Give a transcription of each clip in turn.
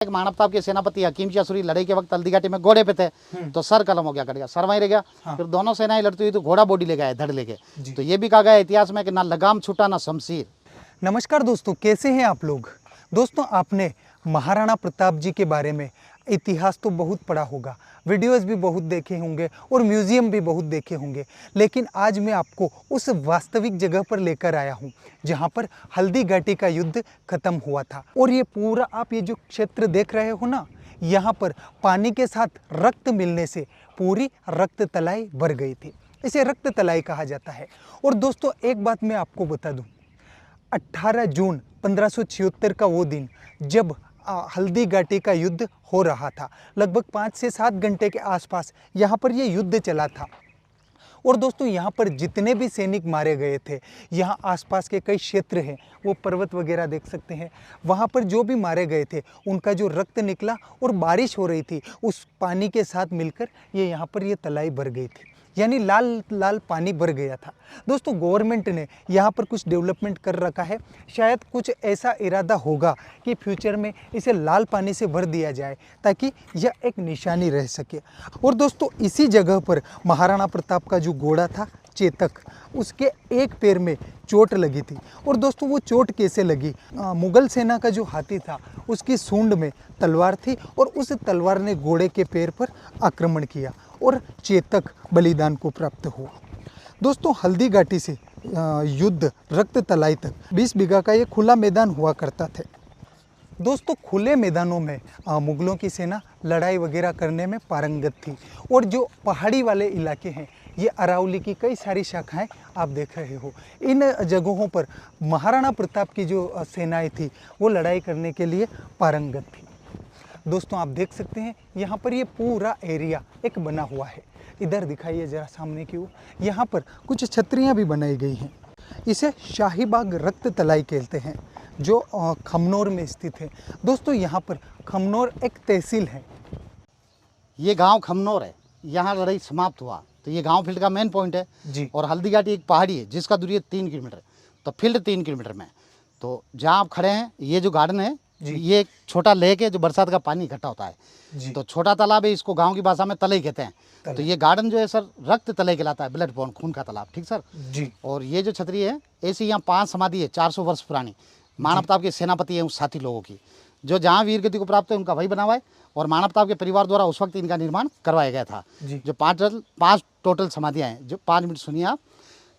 एक मानवता के सेनापति हकीम चासुरी लड़ाई के वक्त हल्दी घाटी में घोड़े पे थे, तो सर कलम हो गया, कट गया, सर वहीं रह गया। फिर दोनों सेनाएं लड़ती हुई तो घोड़ा बॉडी ले गया धड़ लेके। तो ये भी कहा गया इतिहास में कि ना लगाम छूटा ना शमशीर। नमस्कार दोस्तों, कैसे हैं आप लोग। दोस्तों, आपने महाराणा प्रताप जी के बारे में इतिहास तो बहुत पढ़ा होगा, वीडियोस भी बहुत देखे होंगे और म्यूज़ियम भी बहुत देखे होंगे, लेकिन आज मैं आपको उस वास्तविक जगह पर लेकर आया हूं जहां पर हल्दी घाटी का युद्ध खत्म हुआ था। और ये पूरा आप ये जो क्षेत्र देख रहे हो ना, यहाँ पर पानी के साथ रक्त मिलने से पूरी रक्त तलाई भर गई थी। इसे रक्त तलाई कहा जाता है। और दोस्तों, एक बात मैं आपको बता दूं, 18 जून 1576 का वो दिन जब हल्दी घाटी का युद्ध हो रहा था, लगभग 5 से 7 घंटे के आसपास यहाँ पर ये युद्ध चला था। और दोस्तों, यहाँ पर जितने भी सैनिक मारे गए थे, यहाँ आसपास के कई क्षेत्र हैं, वो पर्वत वगैरह देख सकते हैं, वहाँ पर जो भी मारे गए थे उनका जो रक्त निकला और बारिश हो रही थी, उस पानी के साथ मिलकर ये यहाँ पर ये तलाई भर गई थी, यानी लाल लाल पानी भर गया था। दोस्तों, गवर्नमेंट ने यहाँ पर कुछ डेवलपमेंट कर रखा है, शायद कुछ ऐसा इरादा होगा कि फ्यूचर में इसे लाल पानी से भर दिया जाए ताकि यह एक निशानी रह सके। और दोस्तों, इसी जगह पर महाराणा प्रताप का जो घोड़ा था चेतक, उसके एक पैर में चोट लगी थी। और दोस्तों, वो चोट कैसे लगी, मुगल सेना का जो हाथी था उसकी सूंड में तलवार थी और उस तलवार ने घोड़े के पैर पर आक्रमण किया और चेतक बलिदान को प्राप्त हुआ। दोस्तों, हल्दी घाटी से युद्ध रक्त तलाई तक 20 बीघा का ये खुला मैदान हुआ करता था। दोस्तों, खुले मैदानों में मुगलों की सेना लड़ाई वगैरह करने में पारंगत थी। और जो पहाड़ी वाले इलाके हैं, ये अरावली की कई सारी शाखाएं आप देख रहे हो, इन जगहों पर महाराणा प्रताप की जो सेनाएं थी वो लड़ाई करने के लिए पारंगत थी। दोस्तों, आप देख सकते हैं यहाँ पर ये पूरा एरिया एक बना हुआ है। इधर दिखाइए जरा सामने की ओर, यहाँ पर कुछ छतरियाँ भी बनाई गई हैं। इसे शाहीबाग रक्त तलाई कहते हैं, जो खमनोर में स्थित है। दोस्तों, यहाँ पर खमनोर एक तहसील है। ये गांव खमनोर है, यहाँ लड़ाई समाप्त हुआ। तो ये गांव फील्ड का मेन पॉइंट है जी। और हल्दी घाटी एक पहाड़ी है जिसका दूरी है 3 किलोमीटर। तो फील्ड 3 किलोमीटर में। तो जहाँ आप खड़े हैं, ये जो गार्डन है, ये एक छोटा लेक है जो बरसात का पानी इकट्ठा होता है। तो छोटा तालाब है, इसको गांव की भाषा में तलई कहते हैं। तो ये गार्डन जो है सर रक्त तलई कहलाता है, ब्लड पॉन्ड, खून का तालाब। ठीक सर जी। और ये जो छतरी है, ऐसी यहाँ 5 समाधि है 400 वर्ष पुरानी, मानव प्रताप के सेनापति हैं उस साथी लोगों की, जो जहाँ वीर गति को प्राप्त है उनका वही बना हुआ है। और मानव प्रताप के परिवार द्वारा उस वक्त इनका निर्माण करवाया गया था। जो 5 टोटल समाधियाँ हैं, जो 5 मिनट सुनिए आप,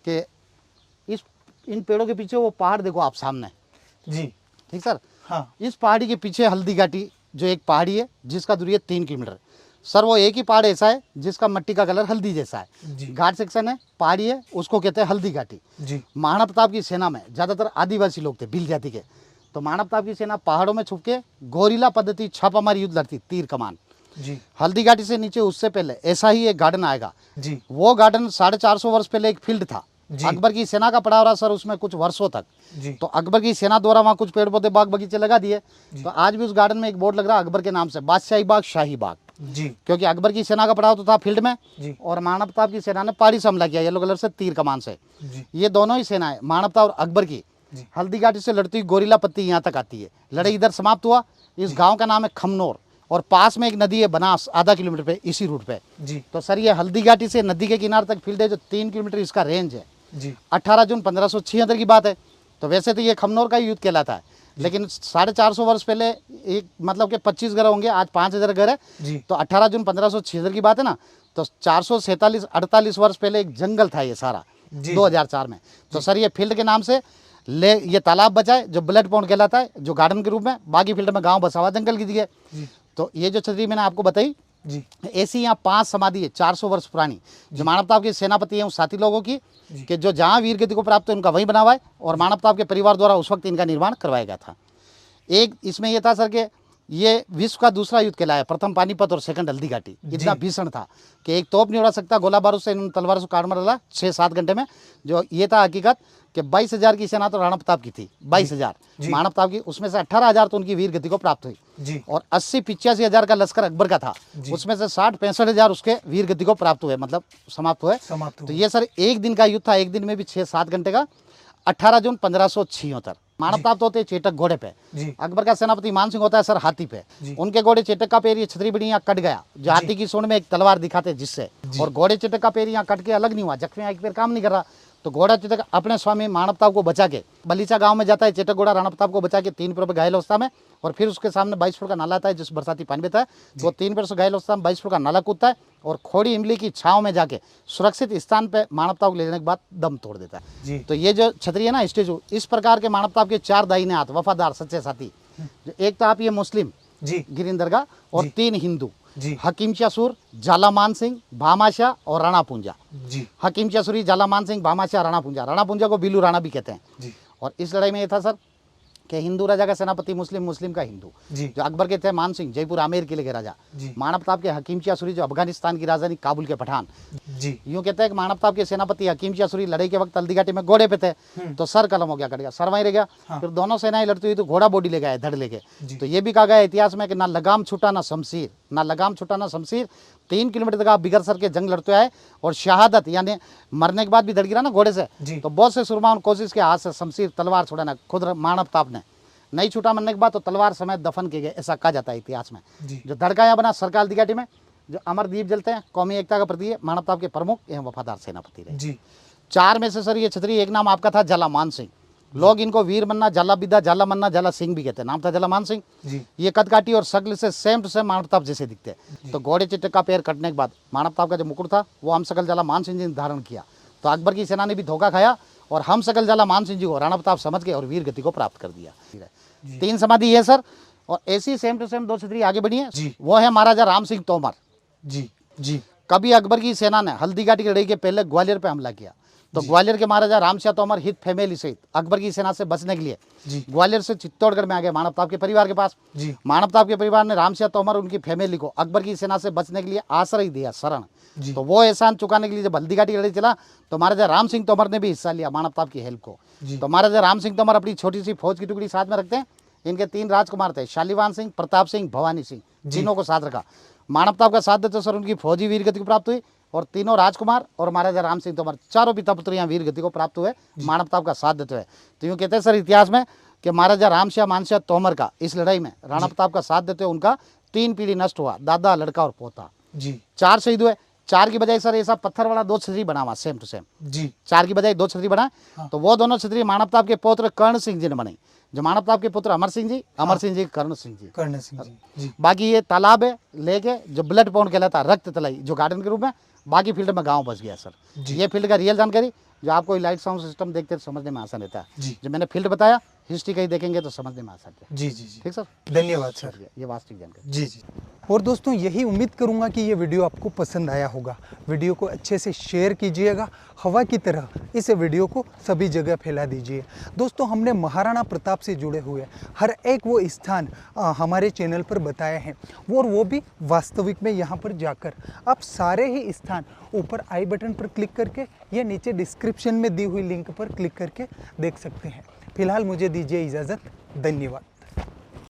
कि इन पेड़ों के पीछे वो पहाड़ देखो आप सामने जी। ठीक सर। हाँ। इस पहाड़ी के पीछे हल्दी घाटी जो एक पहाड़ी है जिसका दूरी है 3 किलोमीटर। सर वो एक ही पहाड़ ऐसा है जिसका मिट्टी का कलर हल्दी जैसा है। घाट सेक्शन है, पहाड़ी है, उसको कहते हैं हल्दी घाटी। महाराणा प्रताप की सेना में ज्यादातर आदिवासी लोग थे, भील जाति के। तो महाराणा प्रताप की सेना पहाड़ों में छुप के गोरिल्ला पद्धति छापामारी युद्ध लड़ती, तीर कमान। हल्दी घाटी से नीचे उससे पहले ऐसा ही एक गार्डन आएगा। वो गार्डन 450 वर्ष पहले एक फील्ड था, अकबर की सेना का पड़ा हो रहा सर उसमें कुछ वर्षों तक। तो अकबर की सेना द्वारा वहाँ कुछ पेड़ पौधे बाग बगीचे लगा दिए। तो आज भी उस गार्डन में एक बोर्ड लग रहा है अकबर के नाम से, बादशाही बाग, शाही बाग। क्योंकि अकबर की सेना का पड़ाव तो था फील्ड में और महाराणा प्रताप की सेना ने पहाड़ी से हमला किया, येलो कलर से तीर कमान से। ये दोनों ही सेनाएं महाराणा प्रताप और अकबर की हल्दी घाटी से लड़ती हुई गोरिल्ला पत्ती यहाँ तक आती है। लड़ाई इधर समाप्त हुआ। इस गाँव का नाम है खमनोर और पास में एक नदी है बनास, आधा किलोमीटर पे इसी रूट पे। तो सर ये हल्दी घाटी से नदी के किनारे तक फील्ड है जो 3 किलोमीटर इसका रेंज है। 18 जून 1576 की बात है। तो वैसे तो ये खमनोर का ही युद्ध कहलाता है, लेकिन 450 वर्ष पहले एक मतलब के 25 घर होंगे, आज 5000 घर है। तो 18 जून 1576 की बात है ना, तो 447-48 वर्ष पहले एक जंगल था ये सारा 2004 में। तो सर ये फील्ड के नाम से ये तालाब बचा है जो ब्लड पॉन्ड कहलाता है, जो गार्डन के रूप में, बाकी फील्ड में गाँव बसा हुआ जंगल की जगह। तो ये जो छतरी मैंने आपको बताई, ऐसी यहाँ 5 समाधि है 400 वर्ष पुरानी, जो महाराणा प्रताप के सेनापति हैं उस साथी लोगों की, कि जो जहाँ वीर गति को प्राप्त है उनका वही बना हुआ है और महाराणा प्रताप के परिवार द्वारा उस वक्त इनका निर्माण करवाया गया था। एक इसमें यह था सर कि ये विश्व का दूसरा युद्ध कहलाया, प्रथम पानीपत और सेकंड हल्दी घाटी। इतना भीषण था कि एक तोप नहीं उड़ा सकता, गोला बारूद से इन तलवार से काट मारा 6-7 घंटे में। जो ये था हकीकत कि 22,000 की सेना तो राणा प्रताप की थी, 22,000 महाराणा प्रताप की, उसमें से 18,000 तो उनकी वीर गति को प्राप्त हुई और 80-85,000 का लश्कर अकबर का था, उसमें से 60-65,000 उसके वीर गति को प्राप्त हुए, मतलब समाप्त हुए। तो ये सर एक दिन का युद्ध था, एक दिन में भी 6-7 घंटे का। 18 जून 1576 मानव प्रताप तो होते हैं चेटक घोड़े पे, जी अकबर का सेनापति मान सिंह होता है सर हाथी पे। जी। उनके घोड़े चेटक का पैर ये छतरी बड़ी यहाँ कट गया, जो हाथी की सूंड में एक तलवार दिखाते जिससे, और घोड़े चेटक का पैर यहाँ कट के अलग नहीं हुआ, जख्मी एक पैर काम नहीं कर रहा, तो घोड़ा चेटक अपने स्वामी मानव प्रताप को बचा के बलीचा गांव में जाता है। चेटक घोड़ा राणा प्रताप को बचा के 3 पैरों पर घायल अवस्था में, और फिर उसके सामने 22 फुट का नाला आता है जिस बरसाती पानी बहता है, तो वो 3 पैरों से घायल अवस्था में 22 फुट का नाला कूदता है और खोड़ी इमली की छांव में जाके सुरक्षित स्थान पे मानव प्रताप को ले जाने के बाद दम तोड़ देता है जी। तो ये जो छतरी है ना स्टेचू, इस प्रकार के मानव प्रताप के 4 दाहिने हाथ वफादार सच्चे साथी, जो एक तो आप ये मुस्लिम जी गिरिंदर का, और 3 हिंदू जी हकीम शाहसूर, जालामान सिंह, भामाशाह और राणा पूंजा। जी हकीम शाहसूरी, जालामान सिंह, भामाशाह, राणा पूंजा। राणा पूंजा को बिलू राणा भी कहते हैं। जी और इस लड़ाई में ये था सर कि हिंदू राजा का सेनापति मुस्लिम, मुस्लिम का हिंदू, जी जो अकबर के थे मान सिंह, जयपुर आमेर किले के राजा, जी मानव प्रताप के हकीम शाहसूरी जो अफगानिस्तान की राजधानी काबुल के पठान। जी यूँ कहते हैं कि मानव प्रताप के सेनापति हकीम शाहसूरी लड़ाई के वक्त हल्दी घाटी में घोड़े पे थे, तो सर कलम हो गया, कट गया, सर वहीं रह गया। फिर दोनों सेनाएं लड़ती हुई तो घोड़ा बॉडी ले गए धड़ लेके। तो ये भी कहा गया इतिहास में कि ना लगाम छूटा ना शमशीर, ना लगाम छूटा ना शमशीर। 3 किलोमीटर तक आप बिगर सर के जंग लड़ते आए, और शहादत यानी मरने के बाद भी धड़ गिरा ना घोड़े से, तो बहुत से सुरमाओं ने कोशिश किया हाथ से शमशीर तलवार छुड़ाना, खुद मानव प्रताप ने नहीं छूटा, मरने के बाद तो तलवार समेत दफन किए गए, ऐसा कहा जाता है इतिहास में। जो धड़काया बना सरकार हल्दी घाटी में, जो अमर दीप जलते हैं, कौमी एकता का प्रतीक है, मानव प्रताप के प्रमुख एवं वफादार सेनापति रहे। जी 4 में से सर ये छतरी, एक नाम आपका था जालामान सिंह, लोग इनको वीर मन्ना, जाला बिदा, जाला मन्ना, जाला सिंह भी कहते हैं, नाम था जालामान सिंह। जी ये कदकाठी और शक्ल से सेम टू सेम मानव प्रताप जैसे दिखते हैं। तो घोड़े चेटक का पैर कटने के बाद मानव प्रताप का जो मुकुट था वो हम सकल जालामान सिंह जी ने धारण किया, तो अकबर की सेना ने भी धोखा खाया और हम सकल जालामान सिंह जी को राणा प्रताप समझ के और वीर गति को प्राप्त कर दिया। 3 समाधि है सर, और ऐसी सेम टू सेम 2 छतरी आगे बढ़ी है, वो है महाराजा राम सिंह तोमर। जी जी कभी अकबर की सेना ने हल्दी घाटी की लड़ाई के पहले ग्वालियर पे हमला किया, तो ग्वालियर के महाराजा रामसिंह तोमर हित फैमिली सहित अकबर की सेना से बचने के लिए ग्वालियर से चित्तौड़गढ़ में आ गए मानव प्रताप के परिवार के पास। मानव प्रताप के परिवार ने रामसिंह तोमर उनकी फैमिली को अकबर की सेना से बचने के लिए आश्रय दिया, शरण। तो वो एहसान चुकाने के लिए जब हल्दी घाटी लड़ाई चला तो महाराजा राम सिंह तोमर ने भी हिस्सा लिया मानव प्रताप की हेल्प को। तो महाराजा राम सिंह तोमर अपनी छोटी सी फौज की टुकड़ी साथ में रखते हैं। इनके 3 राजकुमार थे, शालीवान सिंह, प्रताप सिंह, भवानी सिंह, तीनों को साथ रखा। मानव प्रताप का साथ देते सर उनकी फौजी वीर गति को प्राप्त हुई, और तीनों राजकुमार और महाराजा राम सिंह तोमर चारों पिता पुत्र यहाँ वीर गति को प्राप्त हुए मानव प्रताप का साथ देते हुए। तो यूँ कहते हैं सर इतिहास में कि महाराजा रामसिंह मानसिंह तोमर का इस लड़ाई में राणा प्रताप का साथ देते हुए उनका 3 पीढ़ी नष्ट हुआ, दादा, लड़का और पोता। 4 शहीद हुए। 4 की बजाय सर ऐसा पत्थर वाला 2 छतरी बना हुआ सेम टू सेम। 4 की बजाय 2 छतरी बना, तो वो दोनों छतरी मानव प्रताप के पुत्र कर्ण सिंह जी ने बनाई, जो मानव प्रताप के पुत्र अमर सिंह जी, कर्ण सिंह जी। बाकी ये तालाब है लेके जो ब्लड पॉन्ड कहलाता है, रक्त तलाई, जो गार्डन के रूप में, बाकी फील्ड में गांव बस गया सर। ये फील्ड का रियल जानकारी जो आपको लाइट साउंड सिस्टम देखते तो समझने में आसान रहता है। जो मैंने फील्ड बताया हिस्ट्री कहीं देखेंगे तो समझने में आसान है। जी जी जी ठीक सर, धन्यवाद सर, ये वास्तविक जानकारी। जी जी। और दोस्तों यही उम्मीद करूंगा कि ये वीडियो आपको पसंद आया होगा। वीडियो को अच्छे से शेयर कीजिएगा, हवा की तरह इस वीडियो को सभी जगह फैला दीजिए। दोस्तों हमने महाराणा प्रताप से जुड़े हुए हर एक वो स्थान हमारे चैनल पर बताए हैं, और वो भी वास्तविक में यहाँ पर जाकर आप सारे ही स्थान ऊपर आई बटन पर क्लिक करके या नीचे डिस्क्रिप्शन में दी हुई लिंक पर क्लिक करके देख सकते हैं। फिलहाल मुझे दीजिए इजाज़त, धन्यवाद।